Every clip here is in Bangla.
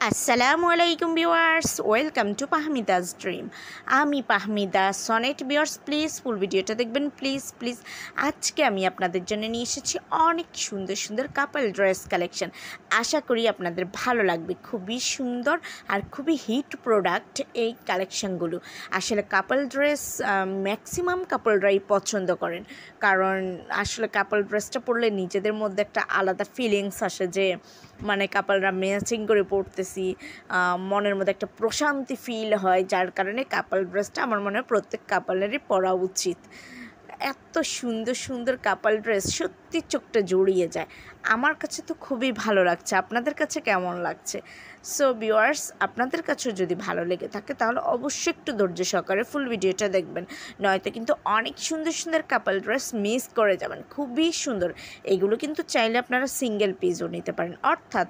আসসালামু আলাইকুম ভিউয়ার্স, ওয়েলকাম টু পাহমিদাস ড্রিম। আমি পাহমিদা সনেট। ভিউয়ার্স প্লিজ ফুল ভিডিওটা দেখবেন, প্লিজ প্লিজ। আজকে আমি আপনাদের জন্য নিয়ে এসেছি অনেক সুন্দর সুন্দর কাপল ড্রেস কালেকশন। আশা করি আপনাদের ভালো লাগবে। খুবই সুন্দর আর খুবই হিট প্রোডাক্ট এই কালেকশানগুলো। আসলে কাপল ড্রেস ম্যাক্সিমাম কাপলরাই পছন্দ করেন, কারণ আসলে কাপল ড্রেসটা পরলে নিজেদের মধ্যে একটা আলাদা ফিলিংস আসে যে মানে কাপলরা ম্যাচিং করে পড়তেছি, মনের মধ্যে একটা প্রশান্তি ফিল হয়, যার কারণে কাপল ড্রেসটা আমার মনে হয় প্রত্যেক কাপলেরই পরা উচিত। এত সুন্দর সুন্দর কাপল ড্রেস সত্যি চোখটা জুড়িয়ে যায়। আমার কাছে তো খুবই ভালো লাগছে, আপনাদের কাছে কেমন লাগছে? সো ভিউয়ার্স, আপনাদের কাছেও যদি ভালো লেগে থাকে তাহলে অবশ্যই একটু ধৈর্য সহকারে ফুল ভিডিওটা দেখবেন, নয়তো কিন্তু অনেক সুন্দর সুন্দর কাপল ড্রেস মিস করে যাবেন। খুবই সুন্দর এগুলো, কিন্তু চাইলে আপনারা সিঙ্গেল পিসও নিতে পারেন, অর্থাৎ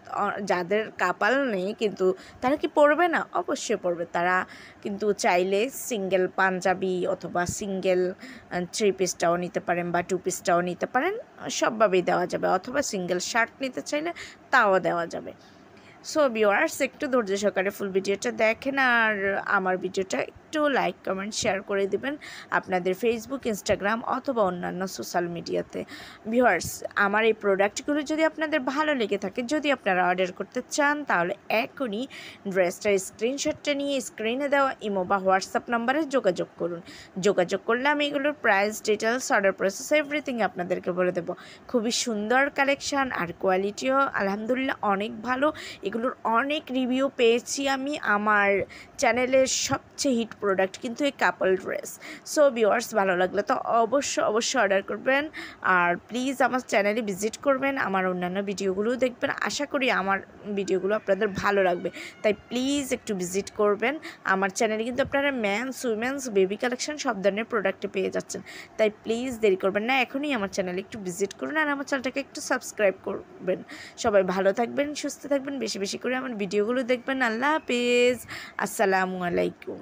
যাদের কাপাল নেই কিন্তু তারা কি পরবে না? অবশ্যই পরবে। তারা কিন্তু চাইলে সিঙ্গেল পাঞ্জাবি অথবা সিঙ্গেল থ্রি পিসটাও নিতে পারেন বা টু পিসটাও নিতে পারেন, সবভাবেই দেওয়া যাবে, অথবা সিঙ্গেল শার্ট নিতে চাইলে তাও দেওয়া যাবে। সো ভিউয়ার্স, একটু ধৈর্য সহকারে ফুল ভিডিওটা দেখেন, আর আমার ভিডিওটা একটু লাইক কমেন্ট শেয়ার করে দেবেন আপনাদের ফেসবুক, ইনস্টাগ্রাম অথবা অন্যান্য সোশ্যাল মিডিয়াতে। ভিউয়ার্স, আমার এই প্রোডাক্টগুলো যদি আপনাদের ভালো লেগে থাকে, যদি আপনারা অর্ডার করতে চান, তাহলে এখনই ড্রেসটার স্ক্রিনশটটা নিয়ে স্ক্রিনে দেওয়া ইমো বা হোয়াটসঅ্যাপ নাম্বারে যোগাযোগ করুন। যোগাযোগ করলে আমি এগুলোর price, details, order process everything আপনাদেরকে বলে দেবো। খুবই সুন্দর কালেকশান আর কোয়ালিটিও আলহামদুলিল্লাহ অনেক ভালো। এগুলোর অনেক রিভিউ পেয়েছি আমি। আমার চ্যানেলের সবচেয়ে হিট প্রোডাক্ট কিন্তু এই কাপল ড্রেস। সো ভিউয়ার্স, ভালো লাগলে তো অবশ্যই অর্ডার করবেন, আর প্লিজ আমার চ্যানেলে ভিজিট করবেন, আমার অন্যান্য ভিডিওগুলোও দেখবেন। আশা করি আমার ভিডিওগুলো আপনাদের ভালো লাগবে, তাই প্লিজ একটু ভিজিট করবেন। আমার চ্যানেলে কিন্তু আপনারা ম্যানস, উইমেন্স, বেবি কালেকশন সব ধরনের প্রোডাক্টে পেয়ে যাচ্ছেন, তাই প্লিজ দেরি করবেন না, এখনই আমার চ্যানেলে একটু ভিজিট করুন আর আমার চ্যানেলটাকে একটু সাবস্ক্রাইব করবেন। সবাই ভালো থাকবেন, সুস্থ থাকবেন, বেশি বেশি করে আমার ভিডিওগুলো দেখবেন। আল্লাহ হাফেজ, আসসালামু আলাইকুম।